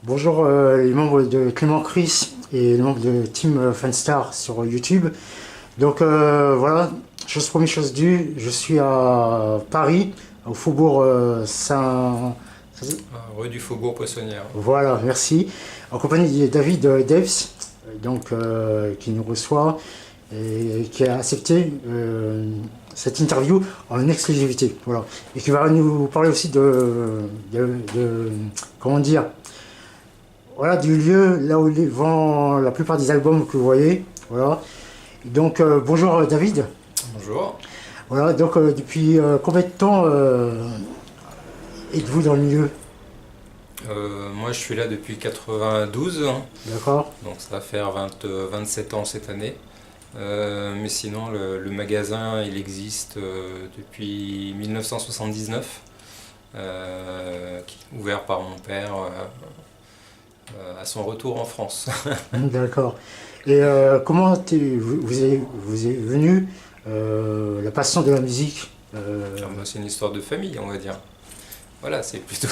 Bonjour les membres de Clément Chris et les membres de Team Fanstar sur YouTube. Donc voilà, chose première, chose due, je suis à Paris, au faubourg Saint... Rue du Faubourg Poissonnière. Voilà, merci. En compagnie de David Debs, donc, qui nous reçoit et qui a accepté cette interview en exclusivité. Voilà. Et qui va nous parler aussi comment dire, voilà, du lieu là où il vend la plupart des albums que vous voyez. Voilà. Donc bonjour David. Bonjour. Voilà, donc depuis combien de temps êtes-vous dans le milieu? Moi je suis là depuis 92, hein. D'accord. Donc ça va faire 27 ans cette année. Mais sinon le magasin il existe depuis 1979, ouvert par mon père à son retour en France. D'accord. Et comment vous est venu la passion de la musique C'est une histoire de famille, on va dire. Voilà, c'est plutôt...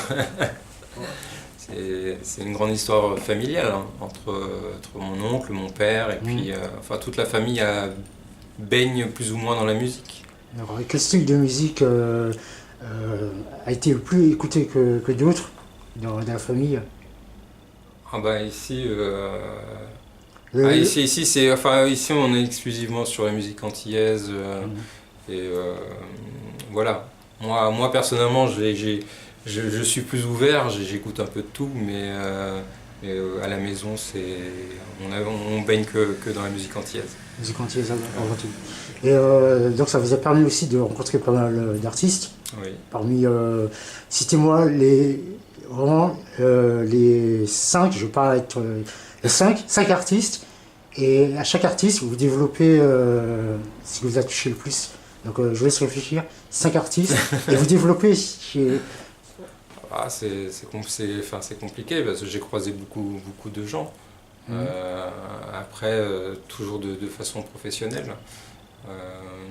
c'est une grande histoire familiale, hein, entre mon oncle, mon père, et puis enfin, toute la famille baigne plus ou moins dans la musique. Alors, quel style de musique a été le plus écouté que d'autres dans la famille? Ah bah ici, Le- ici c'est, enfin ici on est exclusivement sur la musique antillaise et voilà. Moi personnellement, je suis plus ouvert, j'écoute un peu de tout, mais à la maison on baigne que dans la musique antillaise. Musique antillaise avant tout. Et donc ça vous a permis aussi de rencontrer pas mal d'artistes. Oui. Parmi, citez-moi vraiment les cinq, je ne veux pas être les cinq artistes, et à chaque artiste, vous développez ce qui vous a touché le plus. Donc je vous laisse réfléchir. Cinq artistes, et vous développez Ah, enfin, c'est compliqué parce que j'ai croisé beaucoup de gens. Après, toujours de façon professionnelle.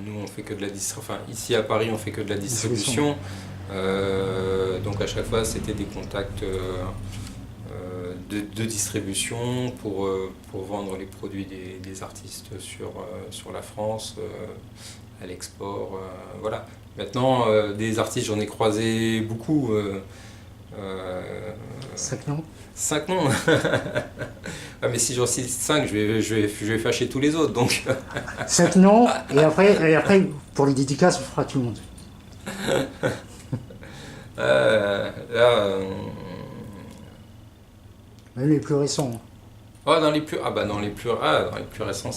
Nous, on fait que de la distribution. Enfin, ici à Paris, on fait que de la distribution. Donc à chaque fois, c'était des contacts de distribution pour vendre les produits des artistes sur la France, à l'export. Voilà. Maintenant, des artistes, j'en ai croisé beaucoup. cinq noms. 5 noms. Ah, mais si j'en cite 5, je vais fâcher tous les autres. Donc. Cinq noms, et après, pour les dédicaces, on fera tout le monde. Là, Même les plus récents. dans les plus, dans les plus récents,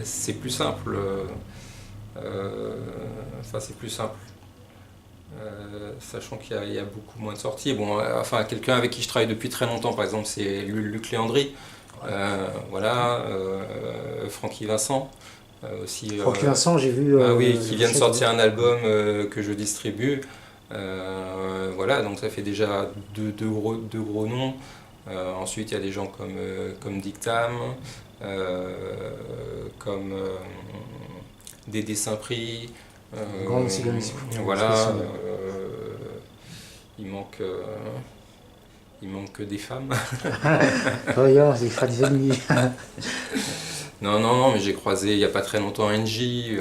c'est plus simple. Enfin, c'est plus simple. Sachant qu'il y a beaucoup moins de sorties. Bon, enfin, quelqu'un avec qui je travaille depuis très longtemps, par exemple, c'est Luc Léandry. Voilà, Francky Vincent. Aussi, Francky Vincent, j'ai vu. oui, qui vient de sortir un album que je distribue. Voilà, donc ça fait déjà deux gros noms. Ensuite, il y a des gens comme Dictam, comme Dédé Saint-Prix. Grand aussi de la musique. Voilà, il manque que des femmes. Regarde, c'est fera des ennemis. Non, mais j'ai croisé il n'y a pas très longtemps NJ,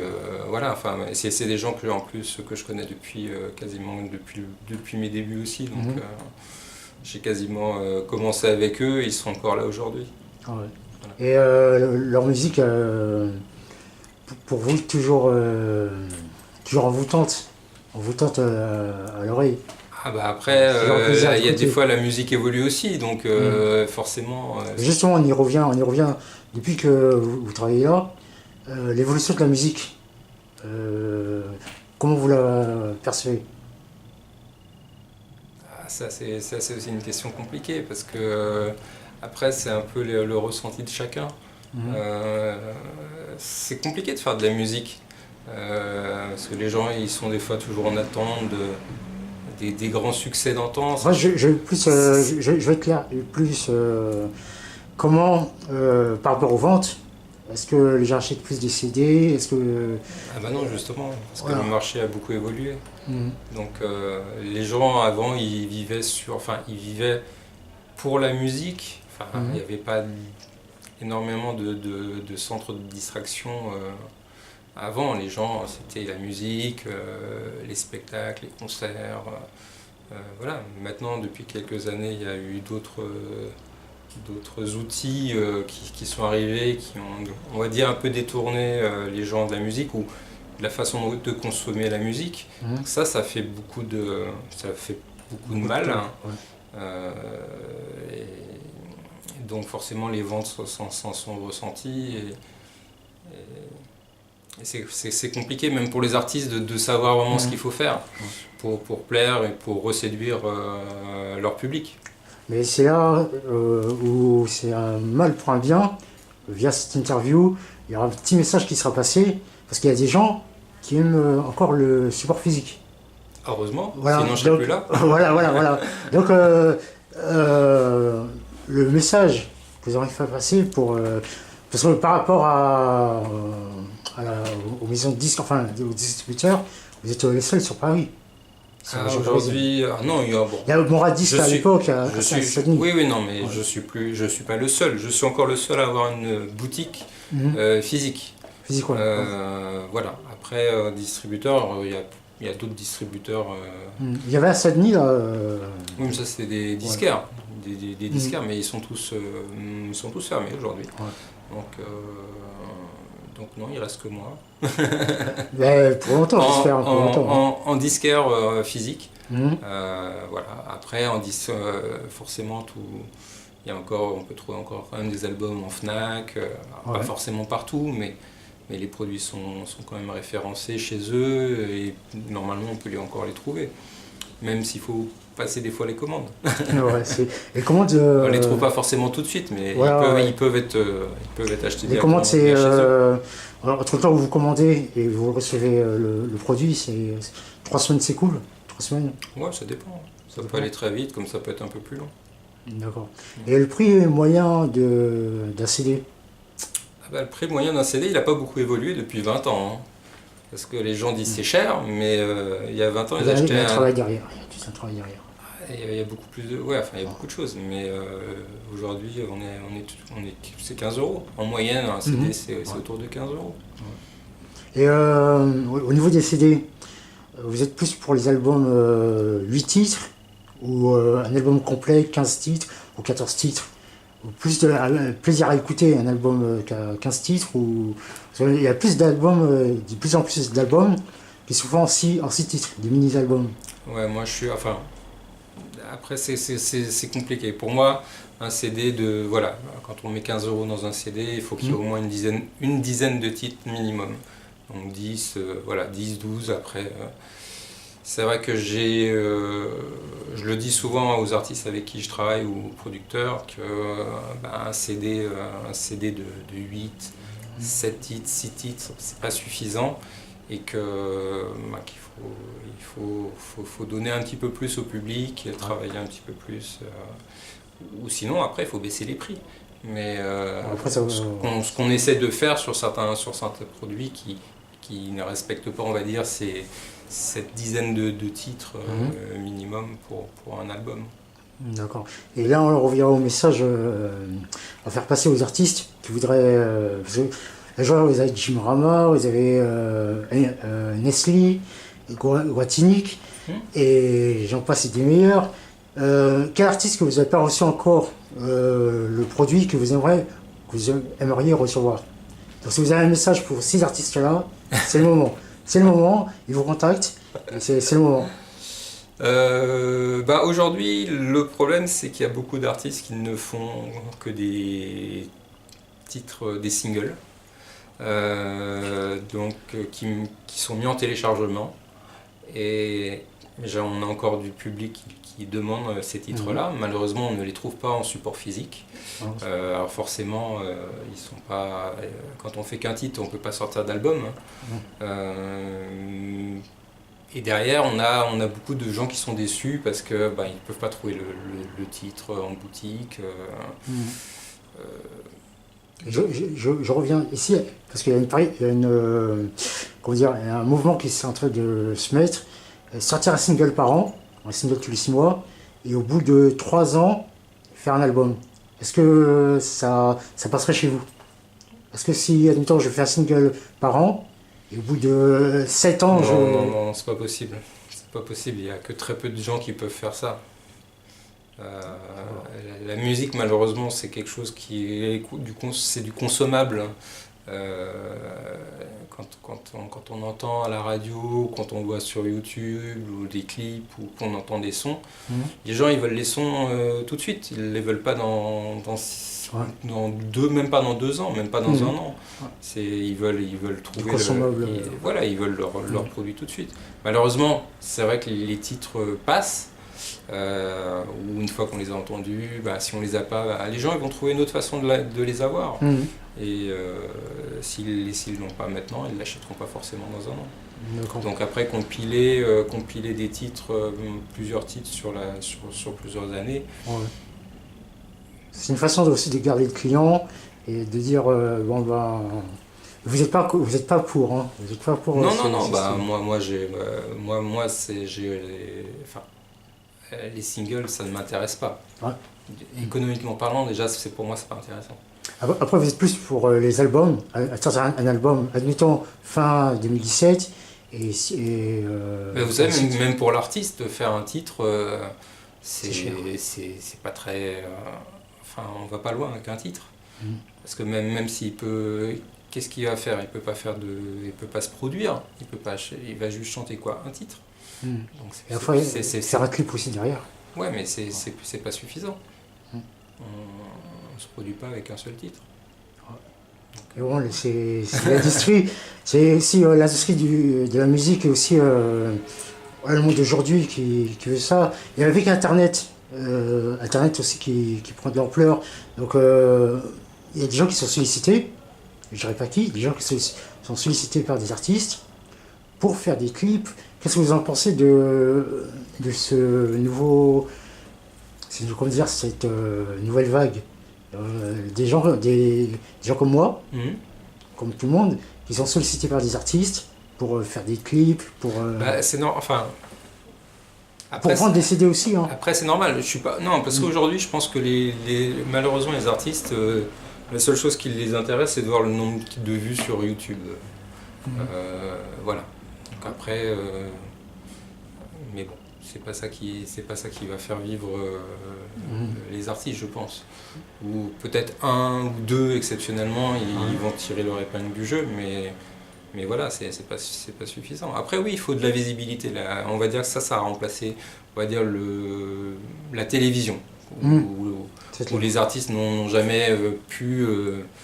voilà, enfin, c'est des gens en plus que je connais depuis quasiment depuis mes débuts aussi, donc j'ai quasiment commencé avec eux et ils sont encore là aujourd'hui. Ah ouais. Voilà. Et leur musique, pour vous, toujours envoûtante à l'oreille. Ah bah après, il y a des fois la musique évolue aussi, donc forcément... Justement, on y revient depuis que vous travaillez là, l'évolution de la musique, comment vous la percevez? Ça c'est aussi une question compliquée, parce que après c'est un peu le ressenti de chacun. C'est compliqué de faire de la musique, parce que les gens ils sont des fois toujours en attente des grands succès d'antan. Moi, je vais être clair, plus comment, par rapport aux ventes, est-ce que les gens achètent plus des CD? Est-ce que... Ah bah non, justement, parce Voilà. que le marché a beaucoup évolué. Donc les gens avant ils vivaient pour la musique, il n'y avait pas énormément de centres de distraction avant. Les gens, c'était la musique, les spectacles, les concerts. Voilà. Maintenant, depuis quelques années, il y a eu d'autres outils qui sont arrivés, qui ont, on va dire, un peu détourné les gens de la musique ou de la façon de consommer la musique. Donc ça fait beaucoup de mal. Hein. Et donc forcément les ventes s'en sont ressenties et c'est compliqué même pour les artistes de savoir vraiment ce qu'il faut faire pour plaire et pour reséduire leur public. Mais c'est là où c'est un mal pour un bien. Via cette interview, il y aura un petit message qui sera passé parce qu'il y a des gens qui aiment encore le support physique. Heureusement, voilà, sinon je serais plus là. Voilà. Donc le message que vous aurez fait passer parce que par rapport aux maisons de disques, enfin aux distributeurs, vous êtes les seuls sur Paris. Aujourd'hui, non, il y a Morad Disc à l'époque. Oui, non, mais je suis pas le seul. Je suis encore le seul à avoir une boutique physique. Voilà. Après, distributeur, il y a d'autres distributeurs. Il y avait à Saint-Denis là. Oui, mais ça c'est des disquaires, des disquaires, mais ils sont tous fermés aujourd'hui. Donc non, il reste que moi. Pour longtemps, j'espère. En disquaire physique. Voilà. Après, forcément, on peut trouver encore quand même des albums en Fnac, pas forcément partout, mais les produits sont quand même référencés chez eux et normalement on peut encore les trouver, même s'il faut passer des fois les commandes. Les commandes, on les trouve pas forcément tout de suite, mais ils peuvent être achetés. Les commandes, c'est entre le temps où vous commandez et vous recevez le produit, c'est 3 semaines, c'est cool. 3 semaines. Ouais, ça dépend. Ça peut aller très vite, comme ça peut être un peu plus long. D'accord. Et le prix moyen d'un CD? Le prix moyen d'un CD, il n'a pas beaucoup évolué depuis 20 ans. Hein. Parce que les gens disent c'est cher, mais il y a 20 ans, ils achetaient. Il y a un travail derrière. Il y a tout un travail derrière. Il y a beaucoup plus de. Il y a beaucoup de choses. Mais aujourd'hui, c'est 15 €. En moyenne, un CD, c'est autour de 15 €. Et au niveau des CD, vous êtes plus pour les albums 8 titres ou un album complet, 15 titres ou 14 titres? Plus de plaisir à écouter un album qu'à 15 titres ou il y a plus d'albums, de plus en plus d'albums qui sont en 6 titres, des mini-albums. Ouais, moi je suis. Après c'est compliqué. Pour moi, un CD quand on met 15 € dans un CD, il faut qu'il y ait au moins une dizaine de titres minimum. Donc 10, 12 après. C'est vrai que je le dis souvent aux artistes avec qui je travaille ou aux producteurs un CD de 8, 7 titres, 6 titres, c'est pas suffisant et qu'il faut donner un petit peu plus au public, travailler un petit peu plus. Ou sinon après il faut baisser les prix. Mais ce qu'on essaie de faire sur certains produits qui ne respectent pas, on va dire, cette dizaine de titres minimum pour un album. D'accord. Et là, on revient au message à faire passer aux artistes qui voudraient... vous avez Jim Rama, vous avez Nestlé, Guatinic, et j'en passe des meilleurs. Quel artiste que vous n'avez pas reçu encore le produit que vous aimeriez recevoir? Donc si vous avez un message pour ces artistes-là, c'est le moment. C'est le moment, ils vous contactent, c'est le moment. Aujourd'hui, le problème, c'est qu'il y a beaucoup d'artistes qui ne font que des titres, des singles, qui sont mis en téléchargement. Et on a encore du public qui demande ces titres-là. Malheureusement, on ne les trouve pas en support physique. Alors forcément, ils sont pas. Quand on fait qu'un titre, on ne peut pas sortir d'album. Et derrière, on a beaucoup de gens qui sont déçus parce que ils ne peuvent pas trouver le titre en boutique. Je reviens ici parce qu'il y a un mouvement qui est en train de se mettre. Sortir un single par an, un single tous les 6 mois, et au bout de 3 ans, faire un album, est-ce que ça passerait chez vous? Est-ce que si, admettons, je fais un single par an, et au bout de 7 ans, non, c'est pas possible. C'est pas possible, il n'y a que très peu de gens qui peuvent faire ça. La musique, malheureusement, c'est quelque chose qui est c'est du consommable. Quand on entend à la radio, quand on voit sur YouTube ou des clips ou qu'on entend des sons, les gens ils veulent les sons tout de suite. Ils les veulent pas même pas dans 2 ans, même pas dans un an. Ils veulent trouver ils veulent leur produit tout de suite. Malheureusement, c'est vrai que les titres passent. Ou une fois qu'on les a entendus, si on les a pas, les gens ils vont trouver une autre façon de les avoir. Et s'ils l'ont pas maintenant, ils l'achèteront pas forcément dans un an. Donc après compiler des titres, plusieurs titres sur plusieurs années. C'est une façon aussi de garder le client et de dire vous n'êtes pas pour, hein. Vous êtes pas pour. Non. Les singles, ça ne m'intéresse pas. Économiquement parlant, déjà, pour moi, c'est pas intéressant. Après, vous êtes plus pour les albums. Un album, admettons, fin 2017. Mais vous savez, même pour l'artiste, faire un titre, c'est pas très... on va pas loin avec un titre. Parce que même s'il peut... Qu'est-ce qu'il va faire? Il peut pas se produire. Il va juste chanter quoi? Un titre. Donc et après, faire un clip aussi derrière. Ouais, mais c'est pas suffisant. On se produit pas avec un seul titre. Et bon, c'est l'industrie. C'est aussi l'industrie de la musique et aussi le monde d'aujourd'hui qui veut ça. Et avec Internet, Internet aussi qui prend de l'ampleur. Donc il y a des gens qui sont sollicités, je dirais pas qui, des gens qui sont sollicités par des artistes pour faire des clips. Qu'est-ce que vous en pensez de ce nouveau, comment dire, cette nouvelle vague des gens comme moi, comme tout le monde, qui sont sollicités par des artistes pour faire des clips, pour vendre des CD aussi. Hein. Après c'est normal, je suis pas parce qu'aujourd'hui je pense que malheureusement les artistes, la seule chose qui les intéresse c'est de voir le nombre de vues sur YouTube. Voilà. Donc après, mais bon, c'est pas ça qui va faire vivre les artistes, je pense. Ou peut-être un ou deux exceptionnellement, ils vont tirer leur épingle du jeu, mais voilà, c'est pas suffisant. Après oui, il faut de la visibilité. On va dire que ça a remplacé, on va dire la télévision. Où les artistes n'ont jamais pu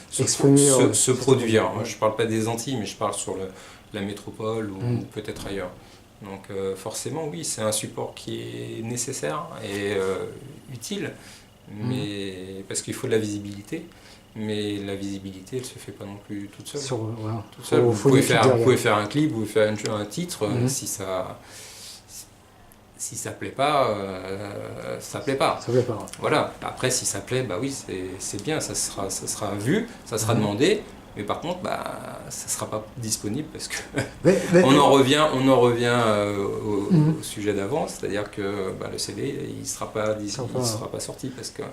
se produire. Moi, je parle pas des Antilles, mais je parle sur la métropole ou peut-être ailleurs. Donc forcément, oui, c'est un support qui est nécessaire et utile, mais parce qu'il faut de la visibilité. Mais la visibilité, elle ne se fait pas non plus toute seule. Toute seule. Vous pouvez faire un clip, vous pouvez faire un titre, si ça plaît pas, ça plaît pas. Ça plaît pas. Voilà. Après, si ça plaît, oui, c'est bien, ça sera vu, ça sera demandé. Mais par contre, ça sera pas disponible parce que on en revient au sujet d'avant, c'est-à-dire que le CD, il sera pas sorti parce que.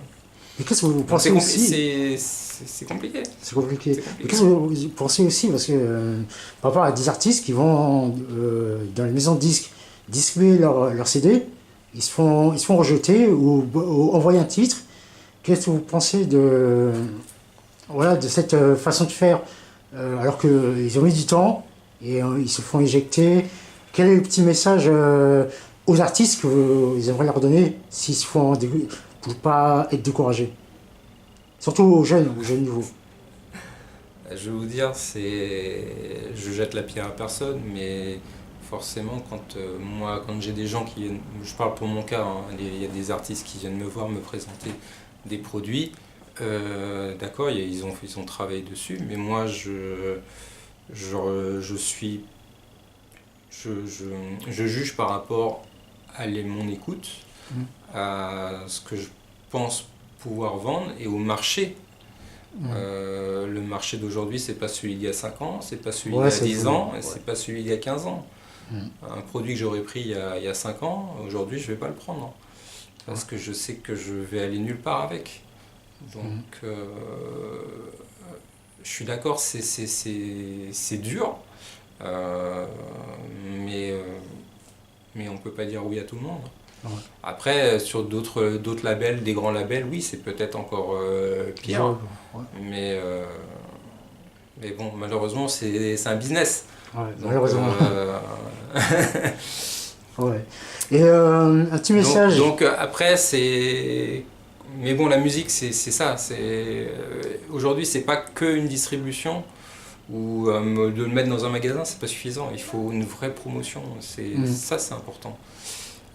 Mais qu'est-ce que vous pensez aussi? C'est compliqué. C'est compliqué. Mais qu'est-ce que vous pensez aussi, parce que par rapport à des artistes qui vont dans les maisons de disques distribuer leur CD, ils se font rejeter ou envoyer un titre. Qu'est-ce que vous pensez de cette façon de faire alors qu'ils ont mis du temps et ils se font éjecter? Quel est le petit message aux artistes que vous aimeriez leur donner s'ils se font pour ne pas être découragés? Surtout aux jeunes nouveaux. Je vais vous dire, je jette la pierre à personne, mais forcément, quand j'ai des gens qui viennent, je parle pour mon cas, il y a des artistes qui viennent me voir, me présenter des produits, d'accord, ils ont travaillé dessus, mais moi je juge par rapport à mon écoute, à ce que je pense pouvoir vendre et au marché. Le marché d'aujourd'hui, c'est pas celui d'il y a 5 ans, c'est pas celui d'il y a 10 ans, et c'est pas celui d'il y a 15 ans. Un produit que j'aurais pris il y a 5 ans, aujourd'hui je vais pas le prendre. parce que je sais que je vais aller nulle part avec. Donc, je suis d'accord, c'est dur, mais on ne peut pas dire oui à tout le monde. Ouais. Après, sur d'autres labels, des grands labels, oui, c'est peut-être encore pire. Ouais. Mais bon, malheureusement, c'est un business. Ouais, Donc, malheureusement. Ouais. Et un petit message. Donc après, c'est... Mais bon, la musique, c'est ça. Aujourd'hui, c'est pas qu'une distribution ou de le mettre dans un magasin, c'est pas suffisant. Il faut une vraie promotion. Ça, c'est important.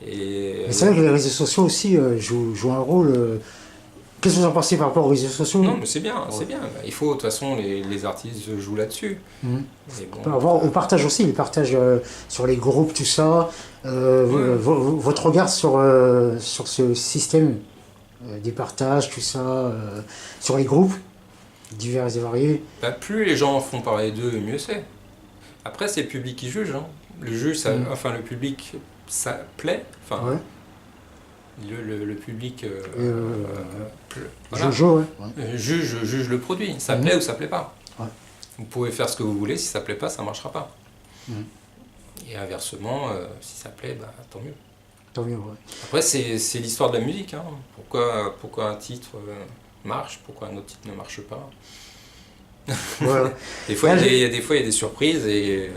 Et c'est vrai que les réseaux sociaux aussi jouent un rôle. Qu'est-ce que vous en pensez par rapport aux réseaux sociaux? Non, mais c'est bien, c'est bien. Il faut, de toute façon, les artistes jouent là-dessus. On partage aussi, ils partagent sur les groupes, tout ça. Votre regard sur ce système des partages, tout ça, sur les groupes divers et variés. Plus les gens font parler d'eux, mieux c'est. Après, c'est le public qui juge. Hein. Le public, ça plaît. Enfin, le public voilà. Juge le produit. Ça plaît ou ça plaît pas. Ouais. Vous pouvez faire ce que vous voulez. Si ça plaît pas, ça marchera pas. Et inversement, si ça plaît, tant mieux. Tant mieux, ouais. Après, c'est l'histoire de la musique. Hein. Pourquoi un titre marche, pourquoi un autre titre ne marche pas. Voilà. Des fois, il y a des surprises et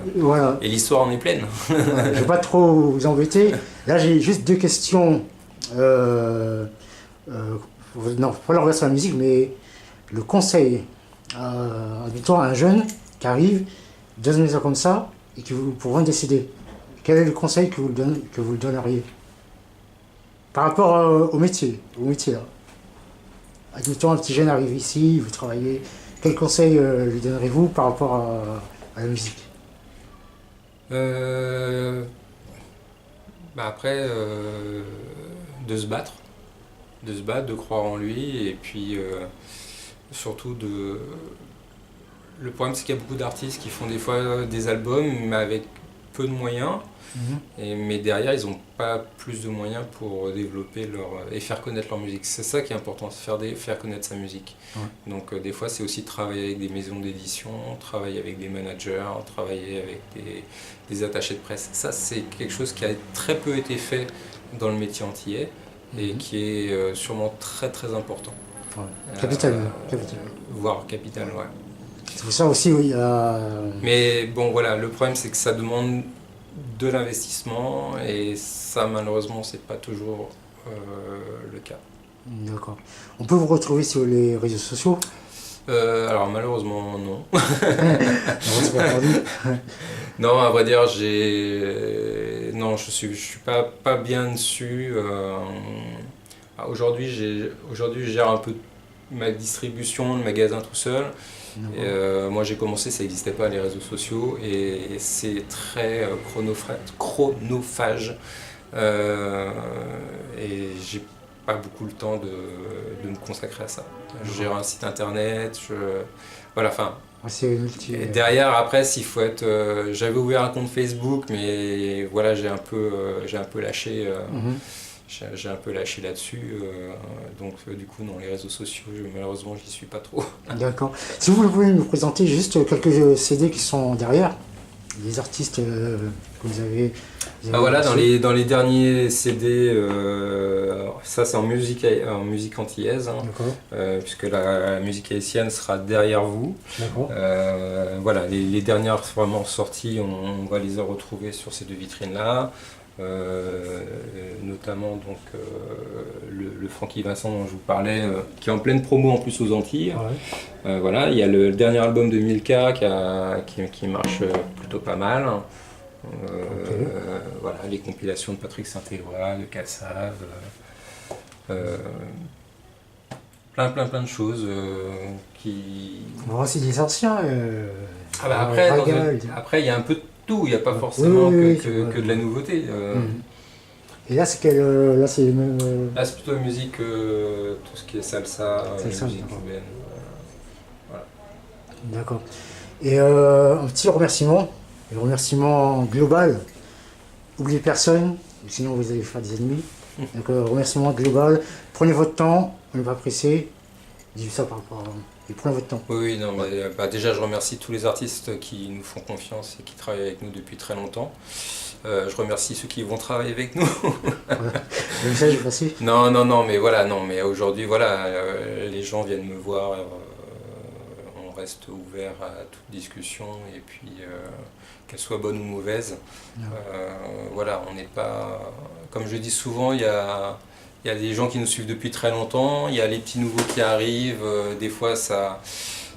l'histoire en est pleine. Je ne vais pas trop vous embêter. Là, j'ai juste deux questions. Non, pas leur sur la musique, mais le conseil. Admettons un jeune qui arrive, dans une maison comme ça, et qui pour vendre des CD. Quel est le conseil que vous le donneriez par rapport au métier là. Admettons un petit jeune arrive ici, vous travaillez. Quel conseil lui donnerez-vous par rapport à la musique? Après, de se battre, de croire en lui, et puis surtout Le problème, c'est qu'il y a beaucoup d'artistes qui font des fois des albums, mais avec peu de moyens. Mais derrière, ils n'ont pas plus de moyens pour développer et faire connaître leur musique. C'est ça qui est important, c'est faire connaître sa musique. Ouais. Donc des fois, c'est aussi de travailler avec des maisons d'édition, travailler avec des managers, travailler avec des attachés de presse. Ça, c'est quelque chose qui a très peu été fait dans le métier antillais et qui est sûrement très très important. Ouais. Capital. Voire capital, ouais. C'est pour ça aussi, oui. Mais bon, voilà, le problème, c'est que ça demande de l'investissement et ça, malheureusement, c'est pas toujours le cas. D'accord. On peut vous retrouver sur les réseaux sociaux? Alors, malheureusement, non. Non, à vrai dire, non, je suis pas bien dessus. Aujourd'hui, je gère un peu ma distribution, le magasin tout seul. Moi j'ai commencé, ça n'existait pas les réseaux sociaux et c'est très chronophage et j'ai pas beaucoup le temps de me consacrer à ça. Je gère un site internet, et derrière après s'il faut être, j'avais ouvert un compte Facebook mais voilà j'ai un peu lâché. J'ai un peu lâché là-dessus, donc du coup, non, les réseaux sociaux, malheureusement, j'y suis pas trop. D'accord. Si vous pouvez nous présenter juste quelques CD qui sont derrière, les artistes que vous avez voilà, dans les derniers CD, ça c'est en musique antillaise, hein, puisque la musique haïtienne sera derrière vous. Voilà, les dernières vraiment sorties, on va les retrouver sur ces deux vitrines-là. Notamment donc le Francky Vincent dont je vous parlais, qui est en pleine promo en plus aux Antilles. Voilà, il y a le dernier album de Milka qui marche plutôt pas mal. Voilà, les compilations de Patrick Saint-Éloi, de Kassav, plein de choses qui. C'est des anciens. Après, il y a un peu de tout, il n'y a pas forcément que de la nouveauté. Et là, c'est là, c'est même. Là, c'est plutôt musique, tout ce qui est salsa, musique cubaine. Voilà. D'accord. Et un petit remerciement global. N'oubliez personne, sinon vous allez faire des ennemis. Donc remerciement global. Prenez votre temps, on n'est pas pressé. Je dis ça par rapport à... Et prenez votre temps. Oui, non, mais, déjà je remercie tous les artistes qui nous font confiance et qui travaillent avec nous depuis très longtemps. Je remercie ceux qui vont travailler avec nous. Le message est passé. Non, mais voilà, non, mais aujourd'hui, voilà, les gens viennent me voir, on reste ouvert à toute discussion et puis qu'elle soit bonne ou mauvaise. Voilà, on n'est pas, comme je dis souvent, il y a des gens qui nous suivent depuis très longtemps, il y a les petits nouveaux qui arrivent, des fois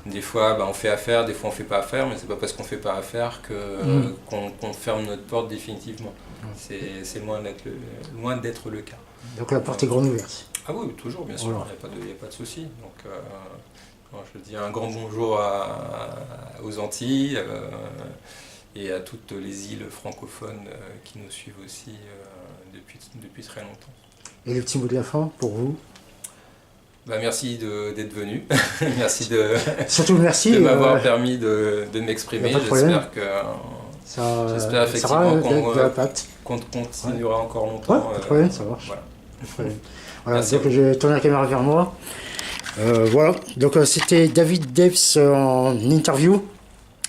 on fait affaire, des fois on fait pas affaire, mais c'est pas parce qu'on fait pas affaire qu'on ferme notre porte définitivement. C'est loin d'être le cas. Donc la porte est grande ouverte. Ah oui, toujours, bien sûr, il n'y a pas de souci. Donc je dis un grand bonjour aux Antilles et à toutes les îles francophones qui nous suivent aussi depuis très longtemps. Et le petit mot de la fin pour vous? Merci d'être venu. Merci Surtout merci de m'avoir permis de m'exprimer. J'espère effectivement qu'on continuera encore longtemps. Pas de problème, ça marche. Voilà, donc je vais tourner la caméra vers moi. Voilà, donc c'était David Debs en interview.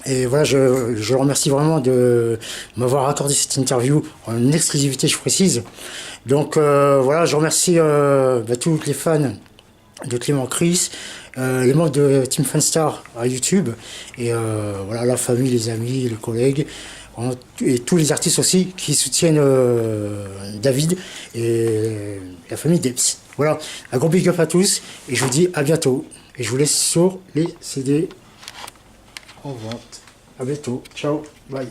Et voilà, je le remercie vraiment de m'avoir accordé cette interview en exclusivité, je précise. Donc voilà, je remercie tous les fans de Clément Chris, les membres de Team Fanstar à YouTube, et voilà, la famille, les amis, les collègues, et tous les artistes aussi qui soutiennent David et la famille Debs. Voilà, un gros big up à tous, et je vous dis à bientôt. Et je vous laisse sur les CD en vente. À bientôt. Ciao. Bye.